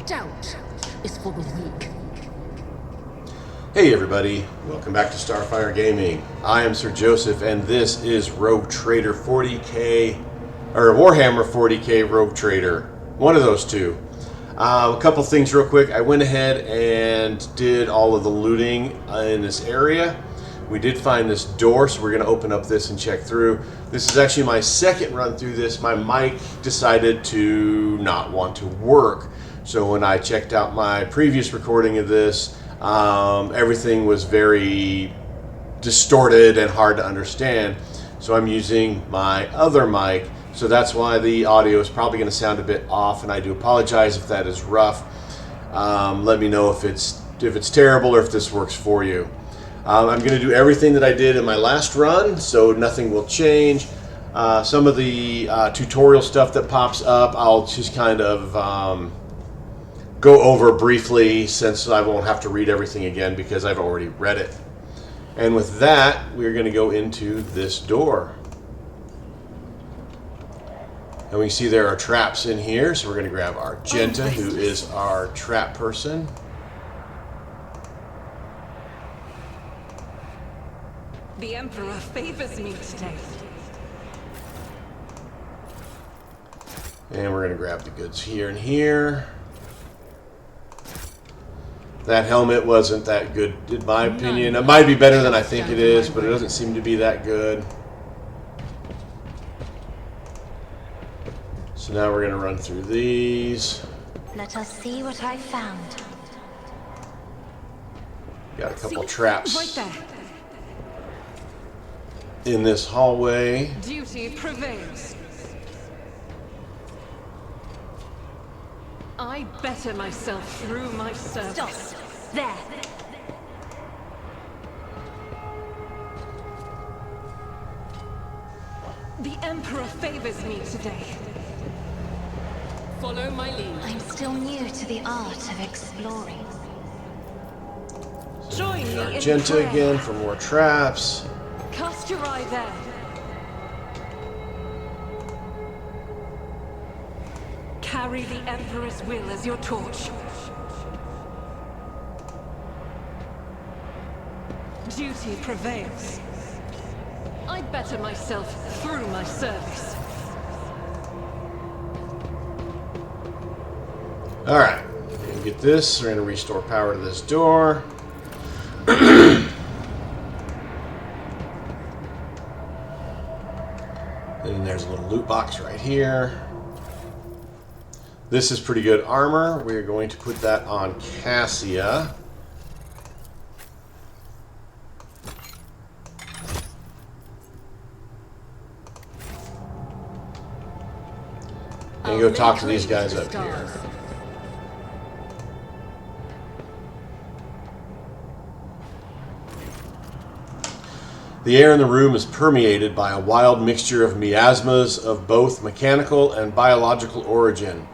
Doubt is for the weak. Hey everybody, welcome back to Starfyre Gaming. I am Sir Joseph and this is Rouge Trader 40k, or Warhammer 40k Rouge Trader. One of those two. A couple things real quick. I went ahead and did all of the looting in this area. We did find this door, so we're going to open up this and check through. This is actually my second run through this. My mic decided to not want to work. So when I checked out my previous recording of this, everything was very distorted and hard to understand. So I'm using my other mic. So that's why the audio is probably going to sound a bit off, and I do apologize if that is rough. Let me know if it's terrible or if this works for you. I'm going to do everything that I did in my last run, so nothing will change. Some of the tutorial stuff that pops up, I'll just kind of go over briefly, since I won't have to read everything again because I've already read it. And with that, we're going to go into this door. And we can see there are traps in here, so we're going to grab our Genta, who is our trap person. The Emperor favors me today. And we're going to grab the goods here and here. That helmet wasn't that good, in my opinion. It might be better than I think it is, but it doesn't seem to be that good. So now we're going to run through these. Let us see what I found. Got a couple traps Right there. in this hallway. Duty prevails. I better myself through my service. Stop. There. The Emperor favors me today. Follow my lead. I'm still new to the art of exploring. Join me in Genta prayer. again for more traps. Cast your eye there. Carry the Emperor's will as your torch. Duty prevails. I better myself through my service. Alright, we're going to get this. We're going to restore power to this door. And there's a little loot box right here. This is pretty good armor. We're going to put that on Cassia. And go talk to these guys up here. The air in the room is permeated by a wild mixture of miasmas of both mechanical and biological origin.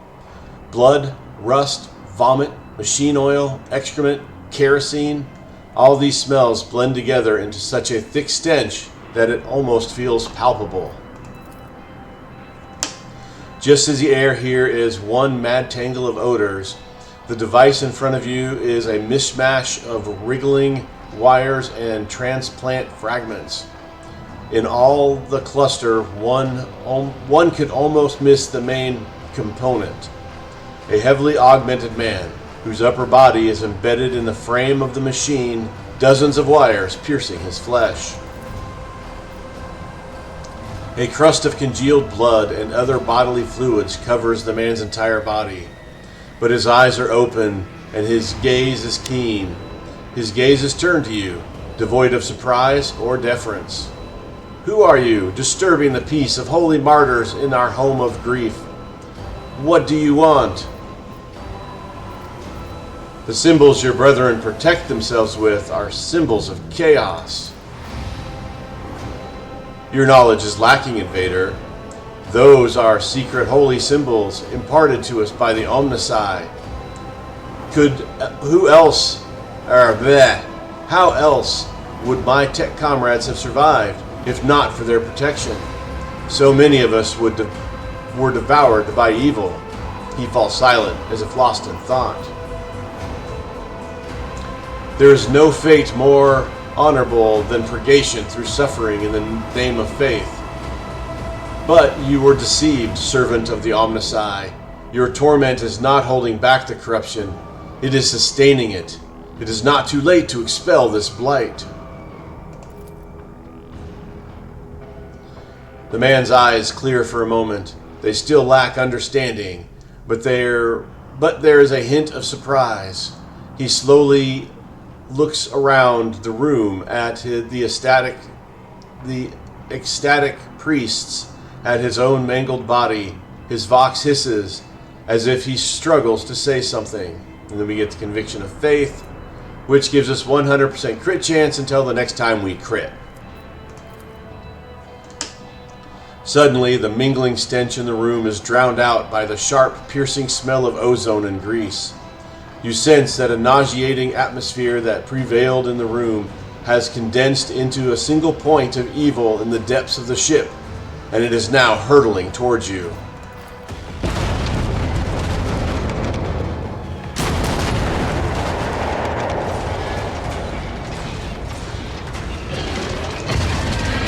Blood, rust, vomit, machine oil, excrement, kerosene, all these smells blend together into such a thick stench that it almost feels palpable. Just as the air here is one mad tangle of odors, the device in front of you is a mishmash of wriggling wires and transplant fragments. In all the cluster, one could almost miss the main component. A heavily augmented man, whose upper body is embedded in the frame of the machine, dozens of wires piercing his flesh. A crust of congealed blood and other bodily fluids covers the man's entire body. But his eyes are open and his gaze is keen. His gaze is turned to you, devoid of surprise or deference. Who are you, disturbing the peace of holy martyrs in our home of grief? What do you want? The symbols your brethren protect themselves with are symbols of chaos. Your knowledge is lacking, invader. Those are secret holy symbols imparted to us by the Omnici. How else would my tech comrades have survived if not for their protection? So many of us were devoured by evil. He falls silent, as if lost in thought. There is no fate more honorable than purgation through suffering in the name of faith. But you were deceived, servant of the Omnisci. Your torment is not holding back the corruption. It is sustaining it. It is not too late to expel this blight. The man's eyes clear for a moment. They still lack understanding, but there is a hint of surprise. He slowly looks around the room at the ecstatic priests, at his own mangled body. His vox hisses as if he struggles to say something. And then we get the conviction of faith, which gives us 100% crit chance until the next time we crit. Suddenly, the mingling stench in the room is drowned out by the sharp, piercing smell of ozone and grease. You sense that a nauseating atmosphere that prevailed in the room has condensed into a single point of evil in the depths of the ship, and it is now hurtling towards you.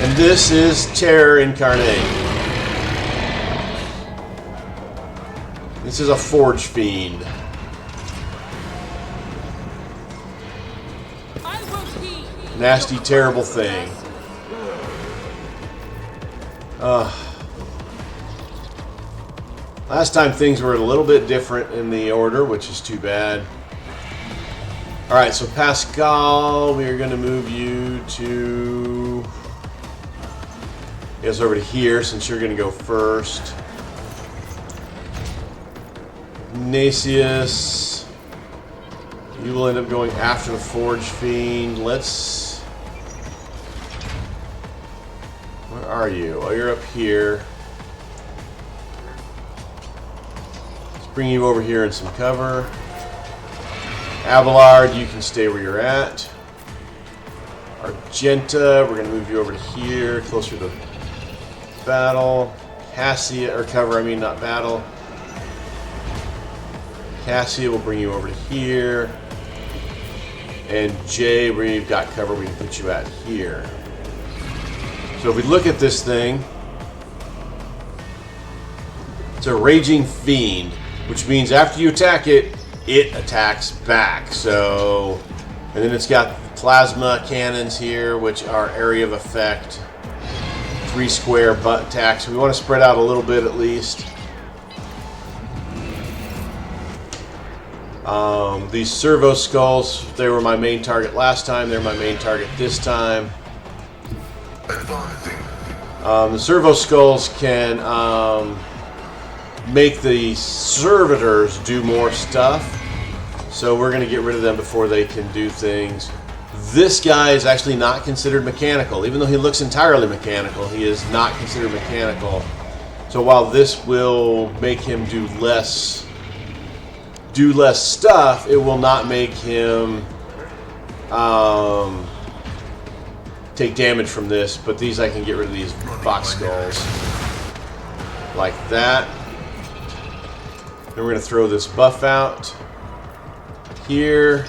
And this is Terror Incarnate. This is a Forge Fiend. Nasty, terrible thing. Last time things were a little bit different in the order, which is too bad. Alright, so Pascal, we are going to move you to... Yes, over to here, since you're going to go first. Ignatius, you will end up going after the Forge Fiend. Let's... Where are you? Oh, you're up here. Let's bring you over here in some cover. Abelard, you can stay where you're at. Argenta, we're going to move you over to here, closer to battle. Cassia, or cover, I mean, not battle. Cassia will bring you over to here. And Jay, where you've got cover, we can put you at here. So if we look at this thing, it's a Raging Fiend, which means after you attack it, it attacks back. So, and then it's got plasma cannons here, which are area of effect. 3 square butt attacks. So we want to spread out a little bit at least. These servo skulls, they were my main target last time. They're my main target this time. The servo skulls can make the servitors do more stuff. So we're going to get rid of them before they can do things. This guy is actually not considered mechanical. Even though he looks entirely mechanical, he is not considered mechanical. So while this will make him do less stuff, it will not make him take damage from this. But these, I can get rid of these box skulls like that. Then we're going to throw this buff out here.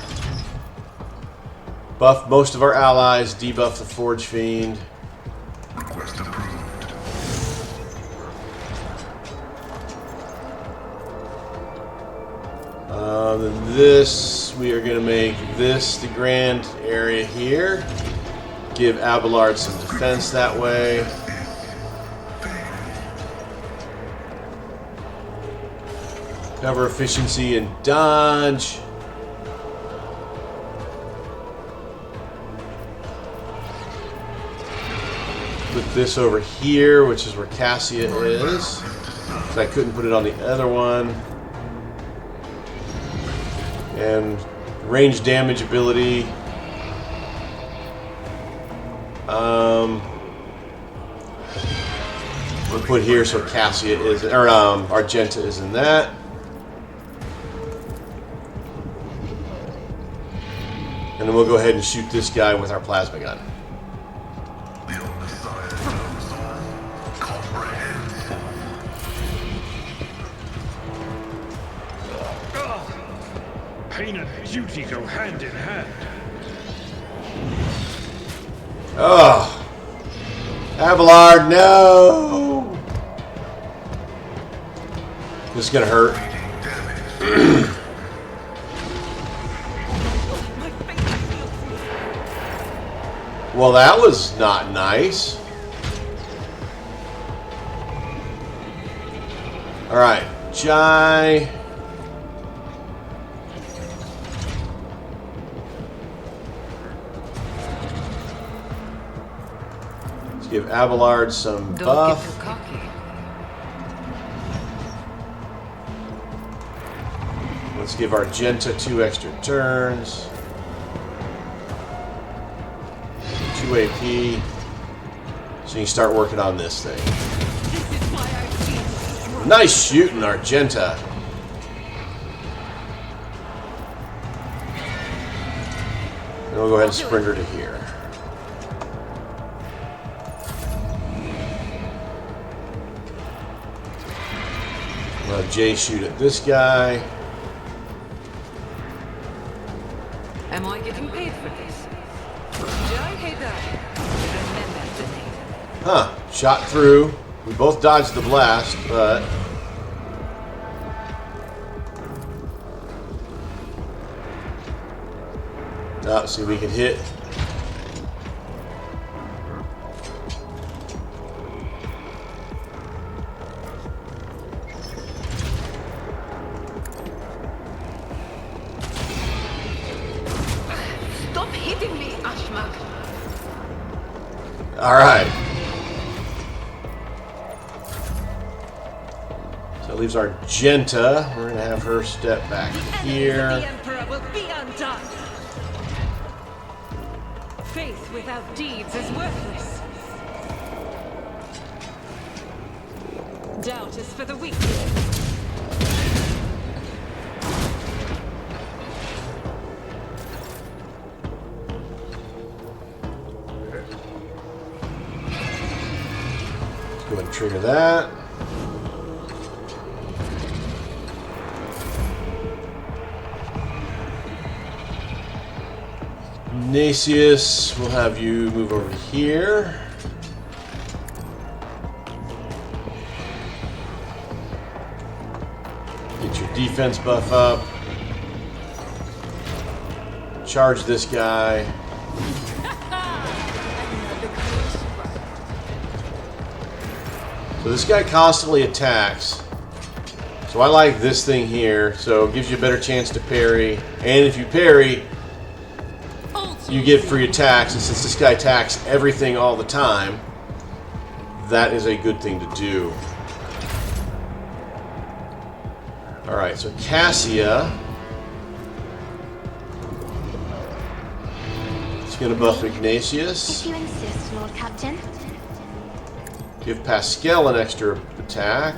Buff most of our allies, debuff the Forge Fiend. Request approved. This, we are going to make this the grand area here. Give Abelard some defense that way. Cover efficiency and dodge. Put this over here, which is where Cassia is. Because I couldn't put it on the other one. And range damage ability. We'll put here so Cassia is, or Argenta is in that. And then we'll go ahead and shoot this guy with our plasma gun. The Omniscience knows all, comprehends. Pain and beauty go hand in hand. Oh, Abelard, no! This is gonna hurt. My face feels me. Well, that was not nice. All right, Jai. Let's give Abelard some buff. Get too cocky. Let's give Argenta 2 extra turns. 2 AP. So you can start working on this thing. This is why I feel. Nice shooting, Argenta. Then we'll go ahead and sprint her to here. We'll have Jay shoot at this guy. Am I getting paid for this? Jai Hader. Remember the name. Huh. Shot through. We both dodged the blast, but... Oh, see, we can hit. Stop hitting me, Ashmak. All right. So that leaves Argenta. We're going to have her step back The here. Emperor will be undone. Faith without deeds is worthless. Doubt is for the weak. Go ahead and trigger that. Ignatius, we'll have you move over here. Get your defense buff up. Charge this guy. So this guy constantly attacks. So I like this thing here. So it gives you a better chance to parry. And if you parry, you get free attacks. And since this guy attacks everything all the time, that is a good thing to do. Alright, so Cassia is going to buff Ignatius. If you insist, Lord Captain. Give Pascal an extra attack.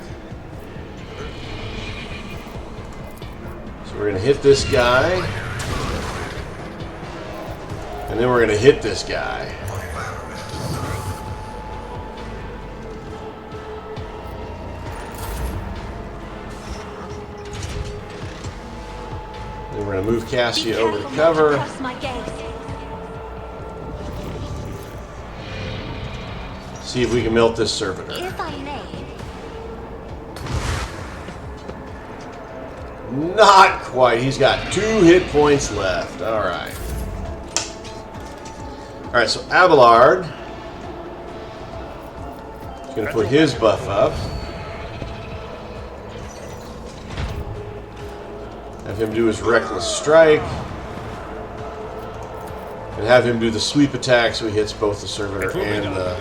So we're going to hit this guy. And then we're going to hit this guy. Then we're going to move Cassia over to cover. Cross my gaze. See if we can melt this servitor. If I may. Not quite. He's got 2 hit points left. Alright. Alright, so Abelard is going to put his buff up. Have him do his Reckless Strike. And have him do the sweep attack so he hits both the servitor and the...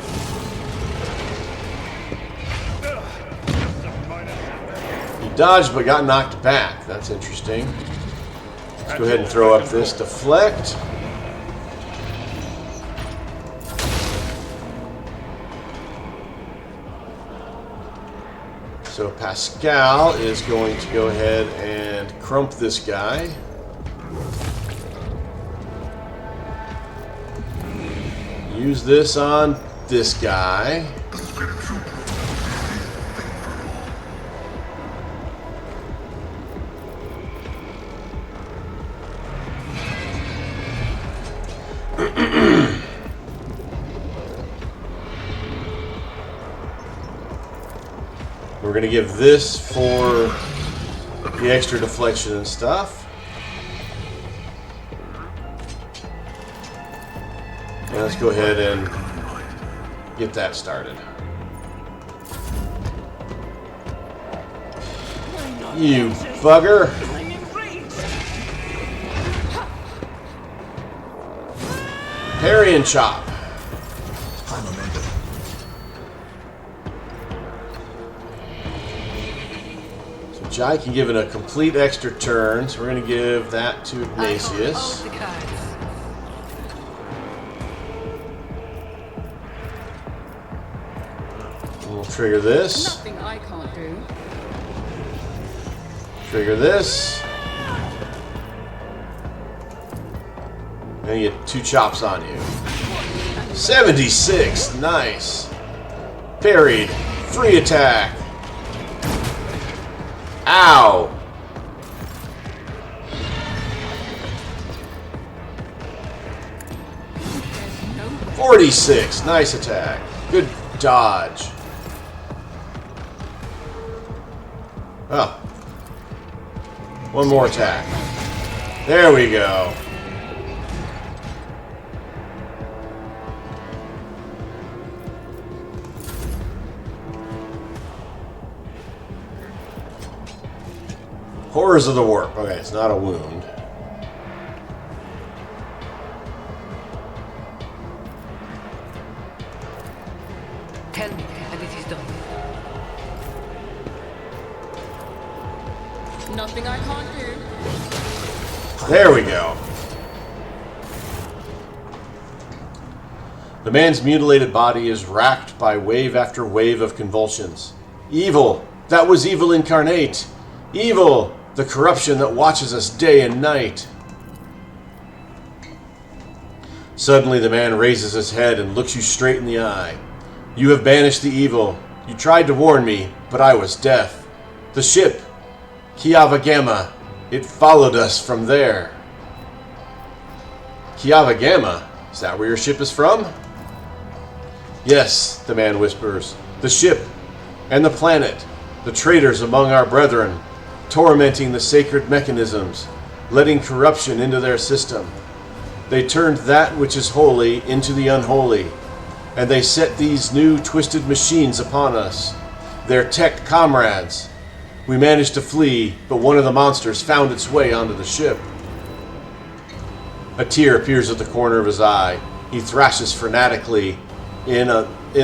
He dodged but got knocked back. That's interesting. Let's go ahead and throw up this deflect. So Pascal is going to go ahead and crump this guy. Use this on this guy. we're going to give this for the extra deflection and stuff. And let's go ahead and get that started. You bugger! Parry and chop. So Jai can give it a complete extra turn, so we're going to give that to Ignatius. We'll trigger this. Nothing I can't do. Trigger this. And you get 2 chops on you. 76. Nice. Parried. Free attack. Ow. There's no 46. Nice attack. Good dodge. Oh. One more attack. There we go. Horrors of the Warp. Okay, it's not a wound. Tell me, and it is done. nothing I can't do. There we go. The man's mutilated body is racked by wave after wave of convulsions. Evil! That was evil incarnate! Evil! The corruption that watches us day and night! Suddenly the man raises his head and looks you straight in the eye. You have banished the evil. You tried to warn me, but I was deaf. The ship, Kiava Gamma, it followed us from there. Kiava Gamma? Is that where your ship is from? Yes, the man whispers. The ship and the planet, the traitors among our brethren, tormenting the sacred mechanisms, letting corruption into their system. They turned that which is holy into the unholy, and they set these new twisted machines upon us, their tech comrades. We managed to flee, but one of the monsters found its way onto the ship. A tear appears at the corner of his eye. He thrashes frenetically in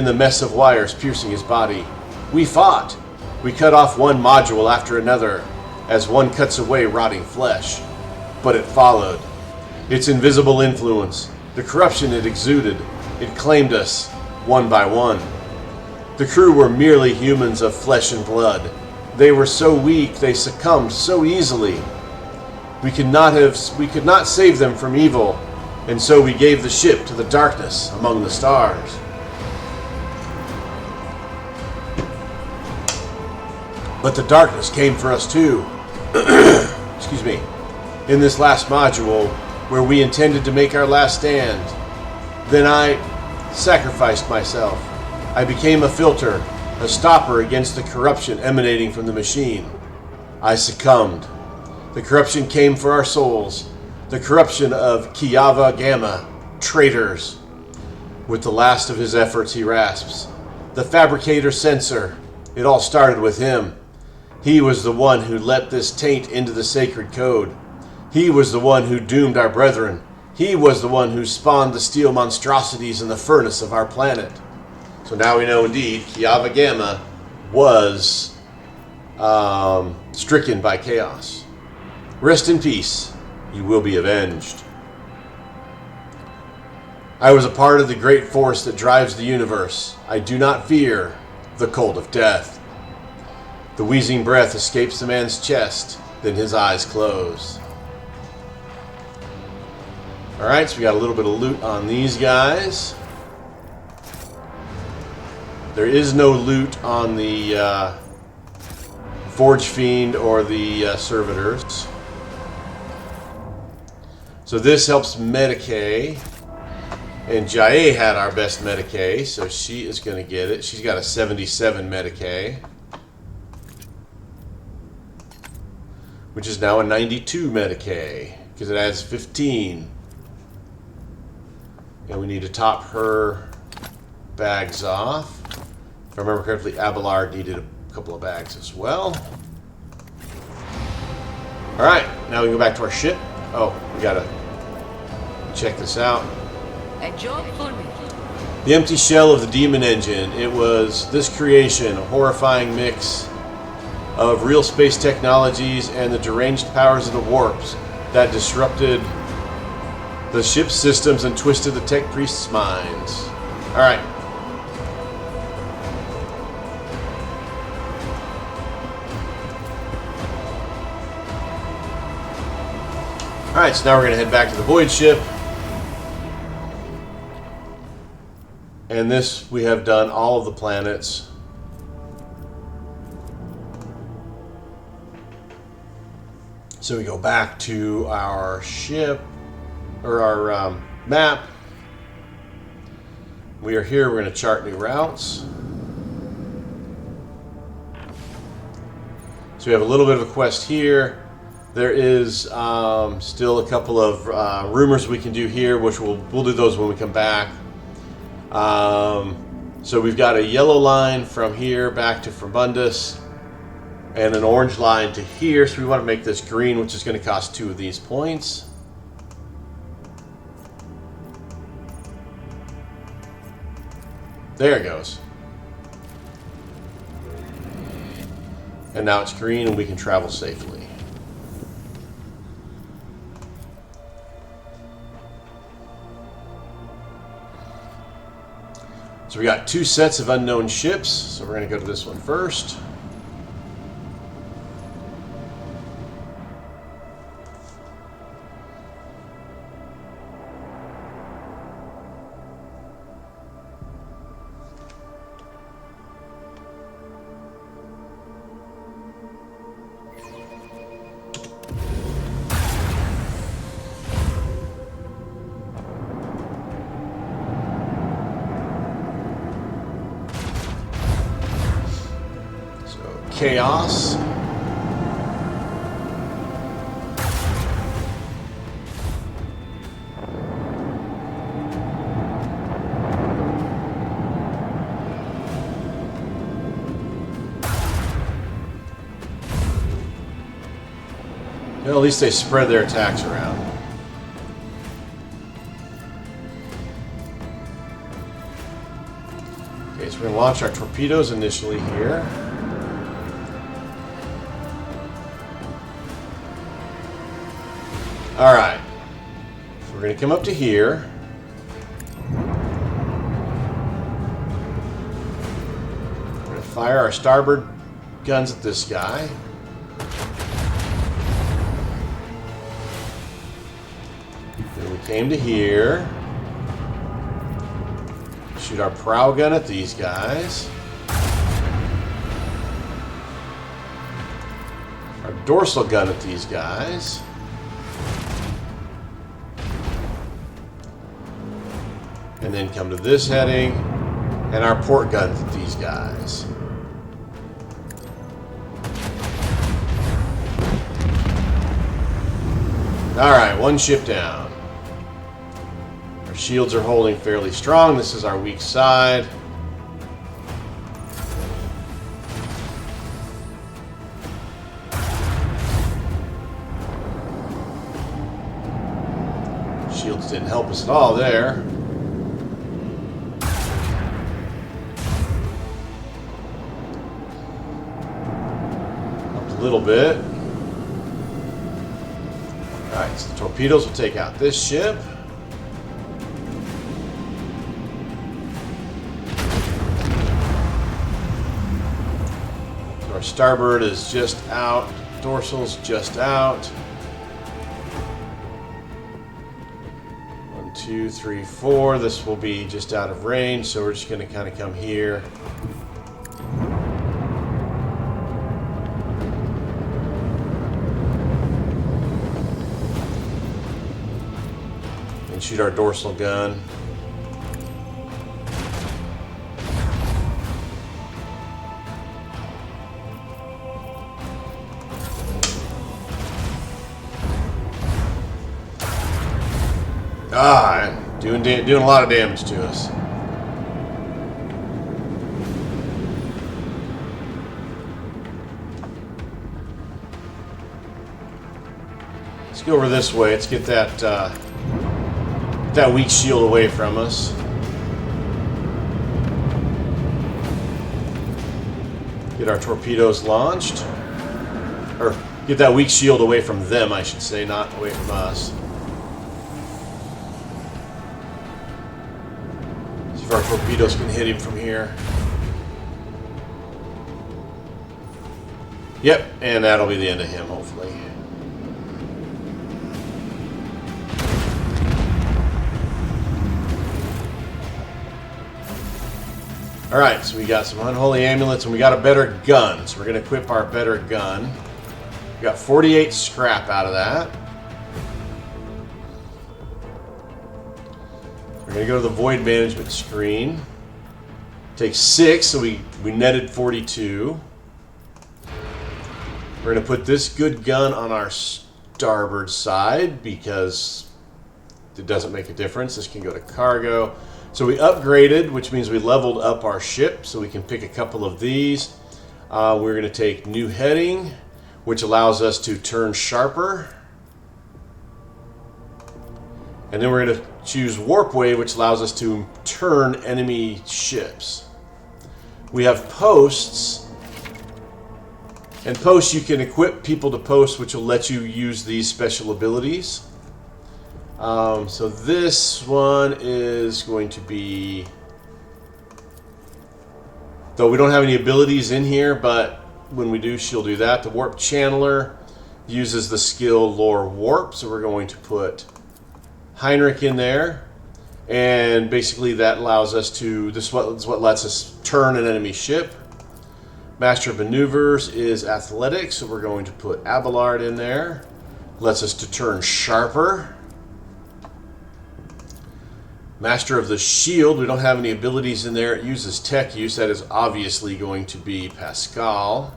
the mess of wires piercing his body. We fought. We cut off one module after another, as one cuts away rotting flesh. But it followed. Its invisible influence, the corruption it exuded, it claimed us, one by one. The crew were merely humans of flesh and blood. They were so weak, they succumbed so easily. We could not save them from evil, and so we gave the ship to the darkness among the stars. But the darkness came for us too. Excuse me. In this last module, where we intended to make our last stand, then I sacrificed myself. I became a filter, a stopper against the corruption emanating from the machine. I succumbed. The corruption came for our souls. The corruption of Kiava Gamma, traitors. With the last of his efforts, he rasps. The fabricator censor. It all started with him. He was the one who let this taint into the sacred code. He was the one who doomed our brethren. He was the one who spawned the steel monstrosities in the furnace of our planet. So now we know indeed Kiava Gamma was stricken by chaos. Rest in peace. You will be avenged. I was a part of the great force that drives the universe. I do not fear the cold of death. The wheezing breath escapes the man's chest, then his eyes close. Alright, so we got a little bit of loot on these guys. There is no loot on the Forge Fiend or the Servitors. So this helps Medicae. And Jae had our best Medicae, so she is going to get it. She's got a 77 Medicae. which is now a 92 Medicae, because it adds 15. And we need to top her bags off. If I remember correctly, Abelard needed a couple of bags as well. Alright, now we go back to our ship. Oh, we gotta check this out. A job for me. The empty shell of the Demon Engine. It was this creation, a horrifying mix of real space technologies and the deranged powers of the warps that disrupted the ship's systems and twisted the tech priests' minds. Alright. Alright, so now we're going to head back to the Void Ship. And this, we have done all of the planets. So we go back to our ship, or our map. We are here, we're going to chart new routes. So we have a little bit of a quest here. There is still a couple of rumors we can do here, which we'll do those when we come back. So we've got a yellow line from here back to Frabundus, and an orange line to here. So we want to make this green, which is going to cost 2 of these points. There it goes. And now it's green and we can travel safely. So we got 2 sets of unknown ships. So we're going to go to this one first. Chaos. Well, at least they spread their attacks around. Okay, so we're going to launch our torpedoes initially here. Alright, so we're going to come up to here. We're going to fire our starboard guns at this guy. Then we came to here. Shoot our prow gun at these guys. Our dorsal gun at these guys. And then come to this heading, and our port guns at these guys. Alright, 1 ship down. Our shields are holding fairly strong. This is our weak side. Shields didn't help us at all there. A little bit. Alright, so the torpedoes will take out this ship. So our starboard is just out, dorsal's just out. 1, 2, 3, 4. This will be just out of range, so we're just going to kind of come here. Shoot our dorsal gun. Ah, doing a lot of damage to us. Let's go over this way. Let's get that weak shield away from us. Get our torpedoes launched. Or get that weak shield away from them, I should say, not away from us. See if our torpedoes can hit him from here. Yep, and that'll be the end of him, hopefully. Alright, so we got some unholy amulets and we got a better gun. So we're going to equip our better gun. We got 48 scrap out of that. We're going to go to the void management screen. Take 6, so we netted 42. We're going to put this good gun on our starboard side because it doesn't make a difference. This can go to cargo. So we upgraded, which means we leveled up our ship, so we can pick a couple of these. We're going to take new heading, which allows us to turn sharper. And then we're going to choose warp wave, which allows us to turn enemy ships. We have posts. And posts, you can equip people to posts, which will let you use these special abilities. So this one is going to be, though we don't have any abilities in here, but when we do, she'll do that. The warp channeler uses the skill lore warp, so we're going to put Heinrich in there, and basically that allows us to, this is what lets us turn an enemy ship. Master of maneuvers is athletics, so we're going to put Abelard in there. Lets us to turn sharper. Master of the Shield, we don't have any abilities in there. It uses tech use. That is obviously going to be Pascal.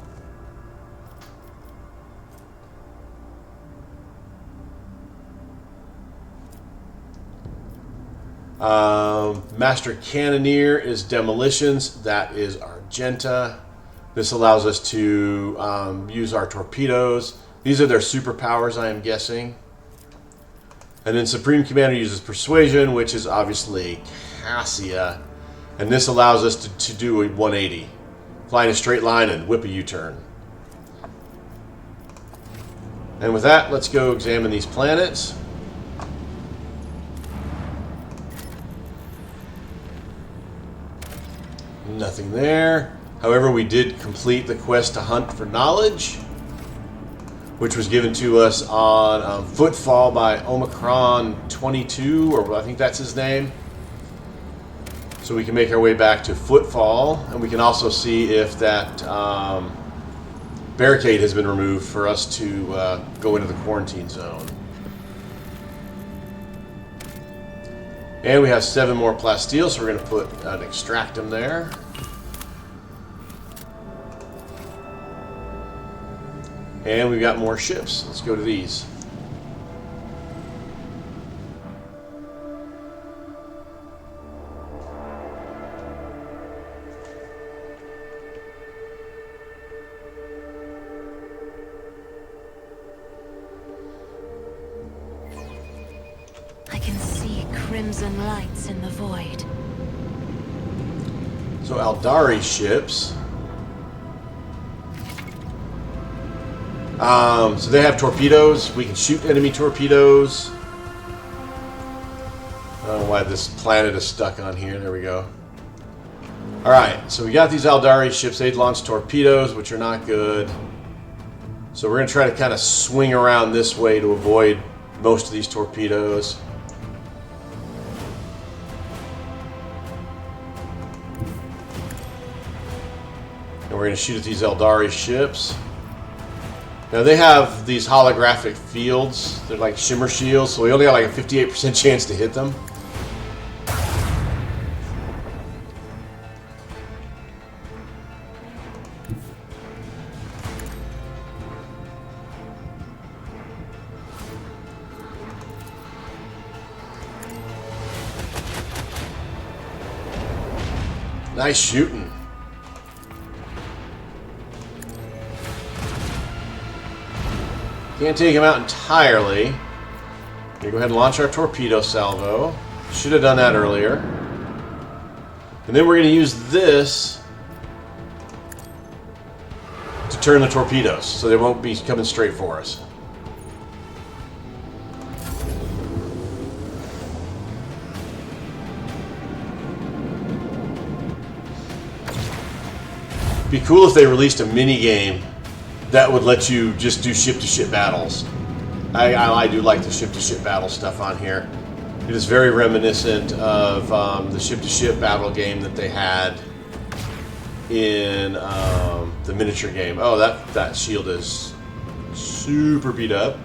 Master Cannoneer is Demolitions. That is Argenta. This allows us to use our torpedoes. These are their superpowers, I am guessing. And then Supreme Commander uses Persuasion, which is obviously Cassia. And this allows us to do a 180. Fly in a straight line and whip a U-turn. And with that, let's go examine these planets. Nothing there. However, we did complete the quest to hunt for knowledge, which was given to us on Footfall by Omicron 22, or I think that's his name. So we can make our way back to Footfall, and we can also see if that barricade has been removed for us to go into the quarantine zone. And we have 7 more plasteel, so we're going to put an extractum there. And we've got more ships. Let's go to these. I can see crimson lights in the void. So Aldari ships. So they have torpedoes. We can shoot enemy torpedoes. I don't know why this planet is stuck on here. There we go. Alright, so we got these Aldari ships. They launch torpedoes, which are not good. So we're going to try to kind of swing around this way to avoid most of these torpedoes. And we're going to shoot at these Eldari ships. Now they have these holographic fields. They're like shimmer shields, so we only got like a 58% chance to hit them. Nice shooting. Can't take him out entirely. We're gonna go ahead and launch our torpedo salvo. Should have done that earlier. And then we're gonna use this to turn the torpedoes so they won't be coming straight for us. Be cool if they released a mini game that would let you just do ship-to-ship battles. I do like the ship-to-ship battle stuff on here. It is very reminiscent of the ship-to-ship battle game that they had in the miniature game. Oh, that shield is super beat up.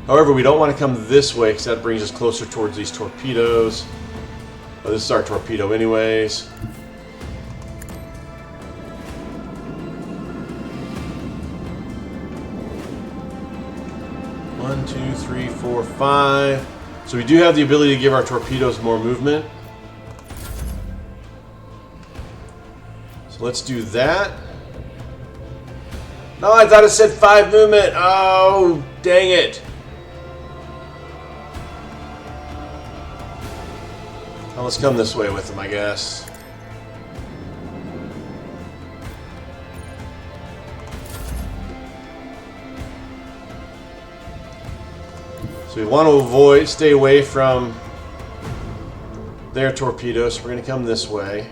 However, we don't want to come this way because that brings us closer towards these torpedoes. Oh, this is our torpedo anyways. One, two, three, four, five. So we do have the ability to give our torpedoes more movement. So let's do that. No, I thought it said 5 movement. Oh, dang it. Well, let's come this way with them, I guess. So we want to stay away from their torpedoes. So we're going to come this way.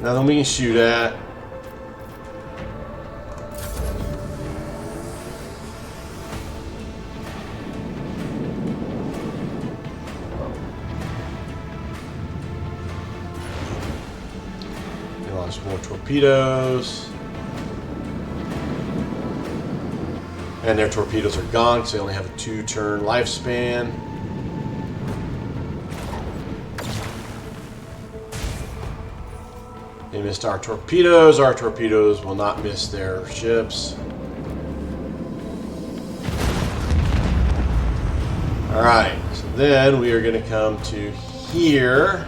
Now then we can shoot at. Launch more torpedoes. And their torpedoes are gone because they only have a 2-turn lifespan. They missed our torpedoes. Our torpedoes will not miss their ships. Alright, so then we are going to come to here.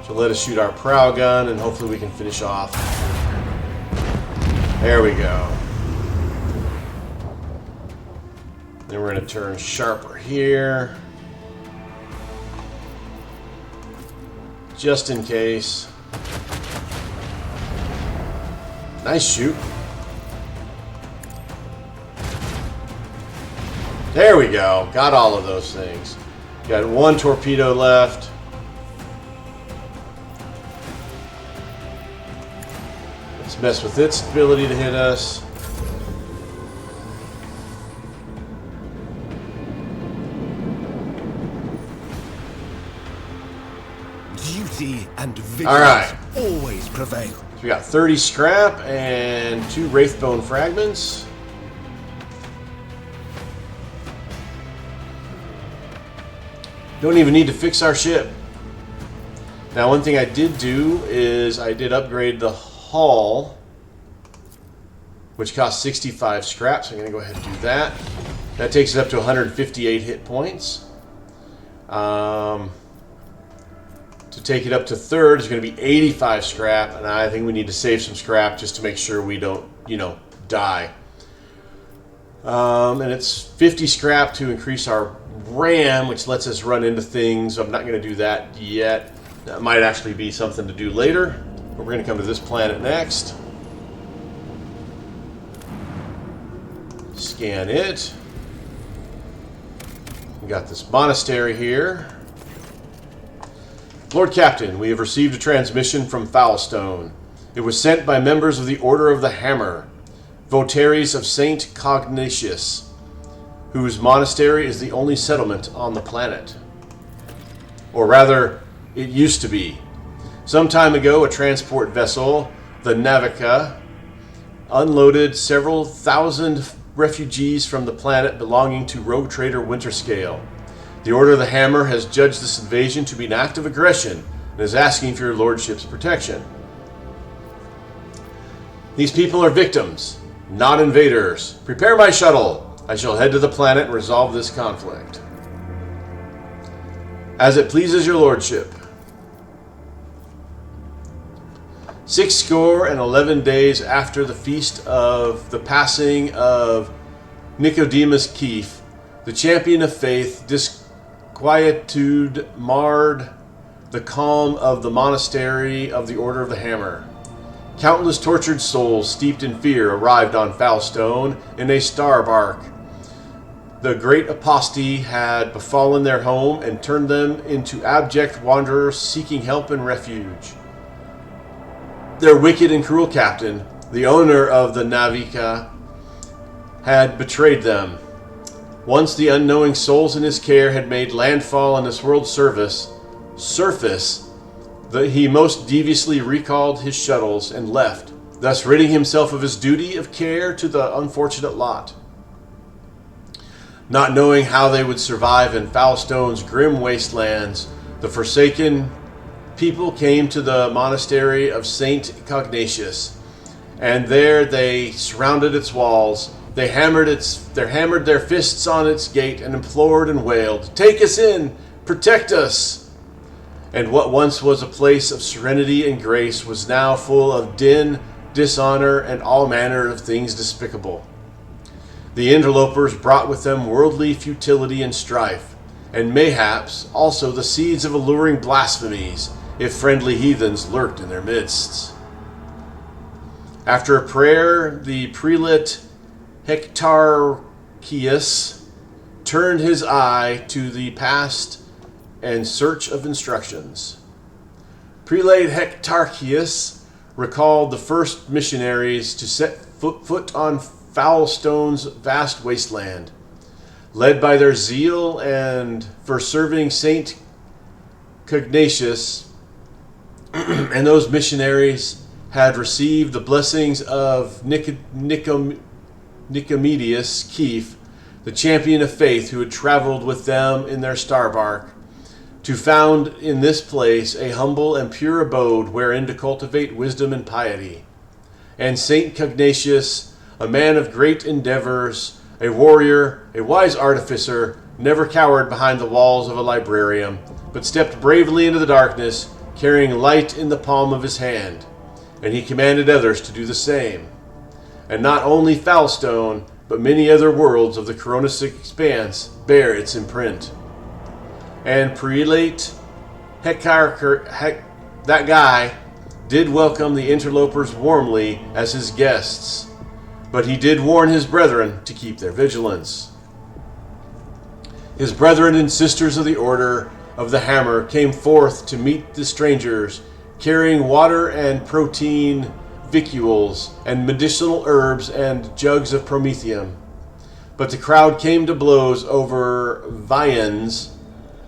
So let us shoot our prow gun and hopefully we can finish off. There we go. Then we're going to turn sharper here. Just in case. Nice shoot. There we go. Got all of those things. Got 1 torpedo left. Let's mess with its ability to hit us. Duty and vigilance All right. always prevail. So we got 30 scrap and 2 wraithbone fragments. Don't even need to fix our ship. Now, one thing I did do is I did upgrade the hull, which cost 65 scrap, so I'm going to go ahead and do that. That takes it up to 158 hit points. To take it up to 3rd is going to be 85 scrap, and I think we need to save some scrap just to make sure we don't, die. And it's 50 scrap to increase our RAM, which lets us run into things. I'm not going to do that yet. That might actually be something to do later. But we're going to come to this planet next. Scan it. We got this monastery here. Lord Captain, we have received a transmission from Foulstone. It was sent by members of the Order of the Hammer, votaries of Saint Cognatius, whose monastery is the only settlement on the planet. Or rather, it used to be. Some time ago, a transport vessel, the Navica, unloaded several thousand refugees from the planet belonging to Rouge Trader Winterscale. The Order of the Hammer has judged this invasion to be an act of aggression and is asking for your lordship's protection. These people are victims, not invaders. Prepare my shuttle. I shall head to the planet and resolve this conflict. As it pleases your lordship. 60 days after the feast of the passing of Nicodemus Keefe, the champion of faith, disquietude marred the calm of the monastery of the Order of the Hammer. Countless tortured souls steeped in fear arrived on Foulstone in a star bark. The great apostasy had befallen their home and turned them into abject wanderers seeking help and refuge. Their wicked and cruel captain, the owner of the Navika, had betrayed them. Once the unknowing souls in his care had made landfall on this world's surface, he most deviously recalled his shuttles and left, thus ridding himself of his duty of care to the unfortunate lot. Not knowing how they would survive in Foulstone's grim wastelands, the forsaken people came to the monastery of Saint Cognatius, and there they surrounded its walls. They hammered their fists on its gate and implored and wailed, "Take us in! Protect us!" And what once was a place of serenity and grace was now full of din, dishonor, and all manner of things despicable. The interlopers brought with them worldly futility and strife, and mayhaps also the seeds of alluring blasphemies, if friendly heathens lurked in their midst. After a prayer, the prelate Hectarchius turned his eye to the past and search of instructions. Prelate Hectarchius recalled the first missionaries to set foot on Foulstone's vast wasteland. Led by their zeal and for serving Saint Cognatius, and those missionaries had received the blessings of Nicomedes Keefe, the champion of faith who had traveled with them in their star bark, to found in this place a humble and pure abode wherein to cultivate wisdom and piety. And Saint Cognatius, a man of great endeavors, a warrior, a wise artificer, never cowered behind the walls of a librarium, but stepped bravely into the darkness, carrying light in the palm of his hand, and he commanded others to do the same. And not only Foulstone, but many other worlds of the Coronistic expanse bear its imprint. And Prelate that guy did welcome the interlopers warmly as his guests, but he did warn his brethren to keep their vigilance. His brethren and sisters of the Order of the Hammer came forth to meet the strangers, carrying water and protein victuals and medicinal herbs and jugs of promethium. But the crowd came to blows over viands,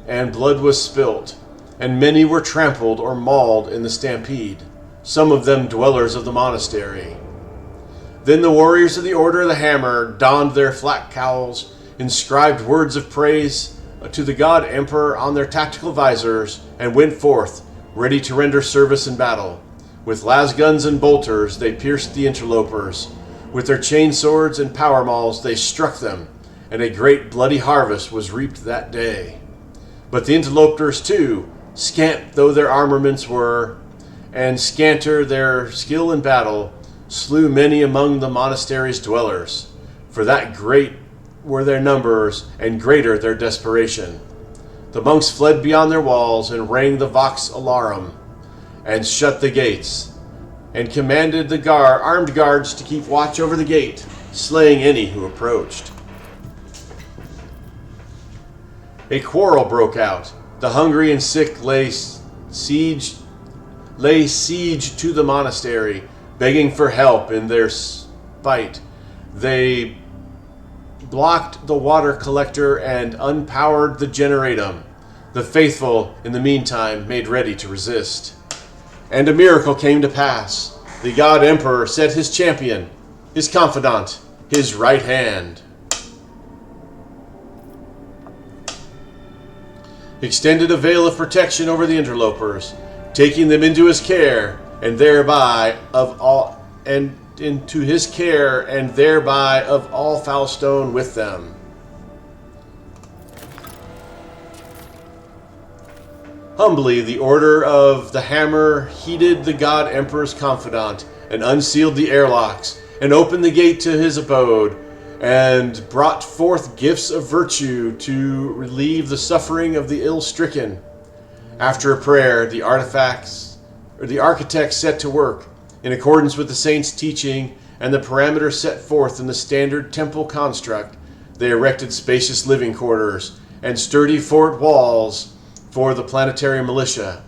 and blood was spilt, and many were trampled or mauled in the stampede, some of them dwellers of the monastery. Then the warriors of the Order of the Hammer donned their flat cowls, inscribed words of praise to the God Emperor on their tactical visors, and went forth, ready to render service in battle. With lasguns and bolters they pierced the interlopers. With their chain swords and power mauls they struck them, and a great bloody harvest was reaped that day. But the interlopers too, scant though their armaments were, and scanter their skill in battle, slew many among the monastery's dwellers, for that great were their numbers and greater their desperation. The monks fled beyond their walls and rang the vox alarum, and shut the gates, and commanded the armed guards to keep watch over the gate, slaying any who approached. A quarrel broke out. The hungry and sick lay siege to the monastery, begging for help in their spite. They blocked the water collector and unpowered the generatum. The faithful, in the meantime, made ready to resist. And a miracle came to pass. The God Emperor set his champion, his confidant, his right hand. Extended a veil of protection over the interlopers, taking them into his care, and thereby into his care, and thereby of all Foulstone with them. Humbly, the Order of the Hammer heeded the God Emperor's confidant, and unsealed the airlocks, and opened the gate to his abode, and brought forth gifts of virtue to relieve the suffering of the ill-stricken. After a prayer, the architects set to work, in accordance with the saints' teaching and the parameters set forth in the standard temple construct. They erected spacious living quarters and sturdy fort walls for the planetary militia,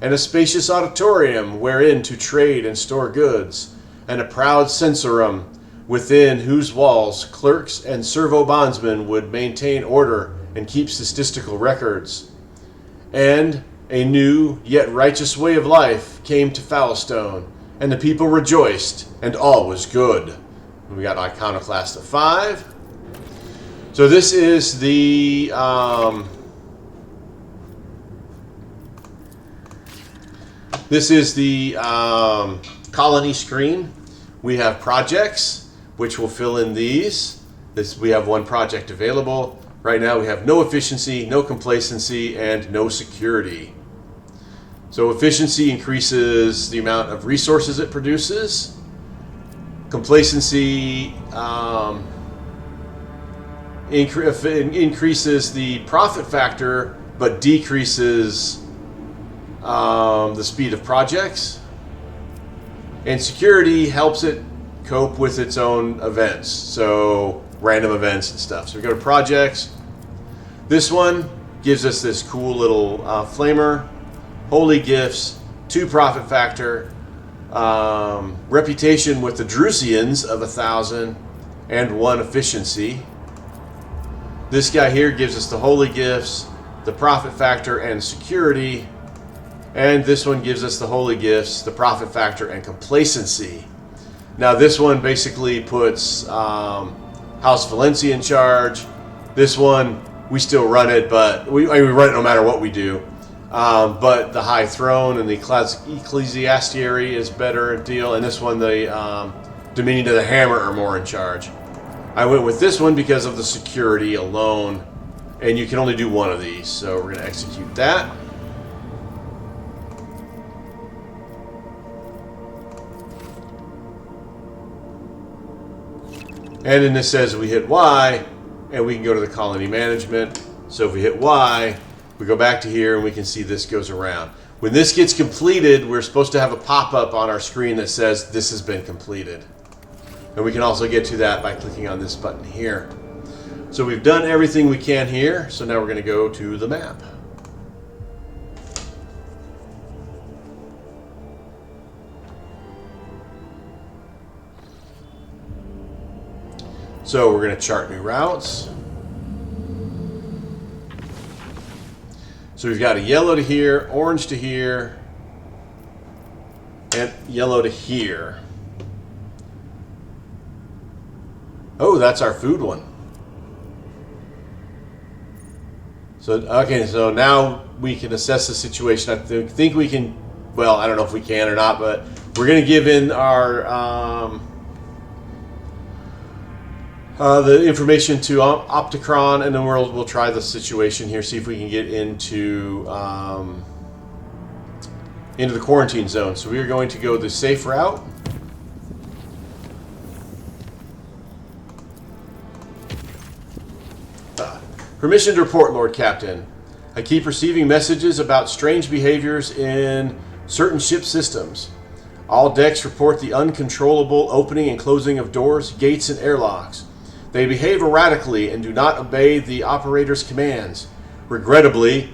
and a spacious auditorium wherein to trade and store goods, and a proud censorum within whose walls clerks and servo bondsmen would maintain order and keep statistical records. And a new yet righteous way of life came to Foulstone, and the people rejoiced, and all was good. We got Iconoclast of 5. So this is the colony screen. We have projects, which will fill in these. We have one project available. Right now we have no efficiency, no complacency, and no security. So efficiency increases the amount of resources it produces. Complacency increases the profit factor, but decreases the speed of projects. And security helps it cope with its own events, so random events and stuff. So we go to projects. This one gives us this cool little flamer, holy gifts, 2 profit factor, reputation with the Drusians of 1,000, and 1 efficiency. This guy here gives us the holy gifts, the profit factor, and security. And this one gives us the holy gifts, the profit factor, and complacency. Now this one basically puts House Valencia in charge. This one, we still run it, but we run it no matter what we do. But the High Throne and the Ecclesiastiary is better deal. And this one, the Dominion of the Hammer are more in charge. I went with this one because of the security alone. And you can only do 1 of these. So we're going to execute that. And then this says we hit Y, and we can go to the colony management. So if we hit Y, we go back to here, and we can see this goes around. When this gets completed, we're supposed to have a pop-up on our screen that says this has been completed. And we can also get to that by clicking on this button here. So we've done everything we can here, so now we're going to go to the map. So we're going to chart new routes. So we've got a yellow to here, orange to here, and yellow to here. Oh, that's our food one. So, okay, so now we can assess the situation. I think we can, well, I don't know if we can or not, but we're going to give in our the information to Opticron, and then we'll try the situation here, see if we can get into the quarantine zone. So we are going to go the safe route. Permission to report, Lord Captain. I keep receiving messages about strange behaviors in certain ship systems. All decks report the uncontrollable opening and closing of doors, gates, and airlocks. They behave erratically and do not obey the operator's commands. Regrettably,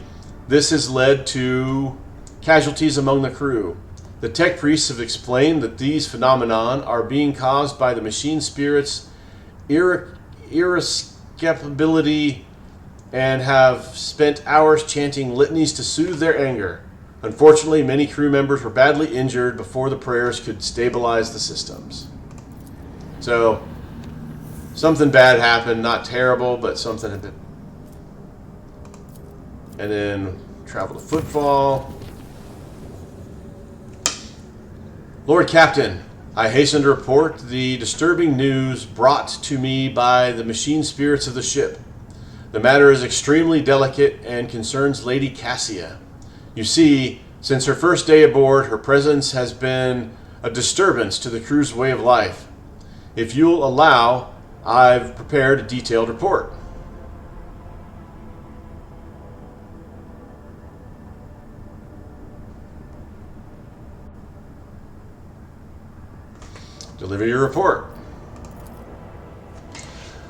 this has led to casualties among the crew. The tech priests have explained that these phenomenon are being caused by the machine spirit's irascibility and have spent hours chanting litanies to soothe their anger. Unfortunately, many crew members were badly injured before the prayers could stabilize the systems. So, something bad happened, not terrible, but something had been. And then travel to footfall. Lord Captain, I hasten to report the disturbing news brought to me by the machine spirits of the ship. The matter is extremely delicate and concerns Lady Cassia. You see, since her first day aboard, her presence has been a disturbance to the crew's way of life. If you'll allow, I've prepared a detailed report. Deliver your report.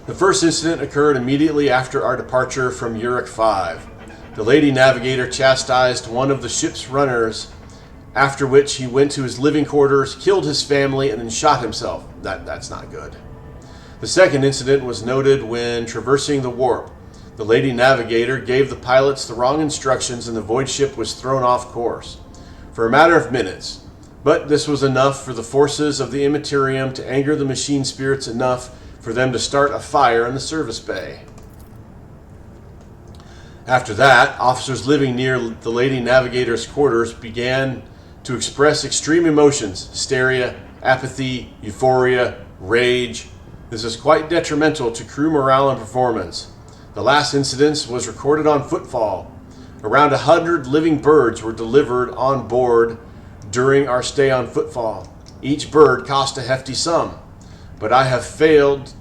The first incident occurred immediately after our departure from Uruk 5. The Lady Navigator chastised one of the ship's runners, after which he went to his living quarters, killed his family, and then shot himself. That's not good. The second incident was noted when traversing the warp. The Lady Navigator gave the pilots the wrong instructions and the void ship was thrown off course for a matter of minutes. But this was enough for the forces of the Immaterium to anger the machine spirits enough for them to start a fire in the service bay. After that, officers living near the Lady Navigator's quarters began to express extreme emotions: hysteria, apathy, euphoria, rage. This is quite detrimental to crew morale and performance. The last incident was recorded on Footfall. Around 100 living birds were delivered on board during our stay on Footfall. Each bird cost a hefty sum, but I have failed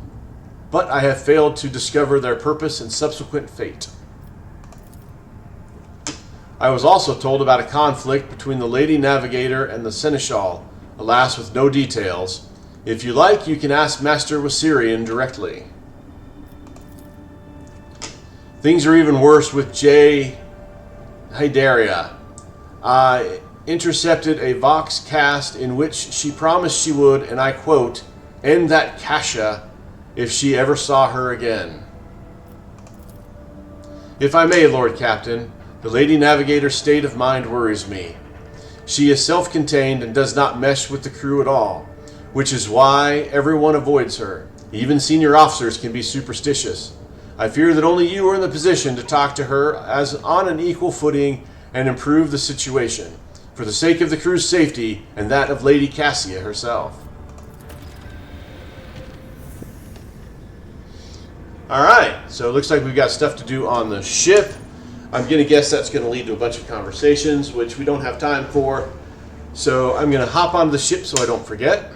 to discover their purpose and subsequent fate. I was also told about a conflict between the Lady Navigator and the Seneschal, alas with no details. If you like, you can ask Master Wasirian directly. Things are even worse with J. Hydaria. I intercepted a Vox cast in which she promised she would, and I quote, end that Kasha if she ever saw her again. If I may, Lord Captain, the Lady Navigator's state of mind worries me. She is self-contained and does not mesh with the crew at all, which is why everyone avoids her. Even senior officers can be superstitious. I fear that only you are in the position to talk to her as on an equal footing and improve the situation, for the sake of the crew's safety and that of Lady Cassia herself. Alright, so it looks like we've got stuff to do on the ship. I'm going to guess that's going to lead to a bunch of conversations, which we don't have time for. So I'm going to hop onto the ship so I don't forget.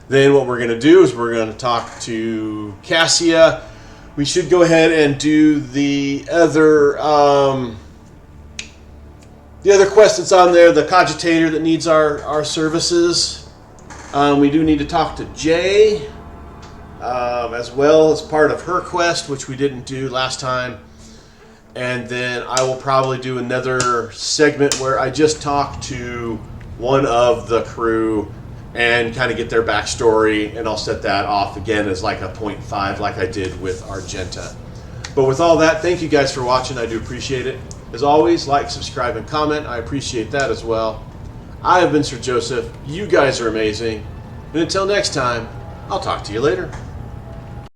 Then what we're going to do is we're going to talk to Cassia. We should go ahead and do the other quest that's on there, the cogitator that needs our services. We do need to talk to Jay as well as part of her quest, which we didn't do last time. And then I will probably do another segment where I just talk to one of the crew and kind of get their backstory, and I'll set that off again as like a 0.5 like I did with Argenta. But with all that, thank you guys for watching. I do appreciate it. As always, like, subscribe, and comment. I appreciate that as well. I have been Sir Joseph. You guys are amazing. And until next time, I'll talk to you later.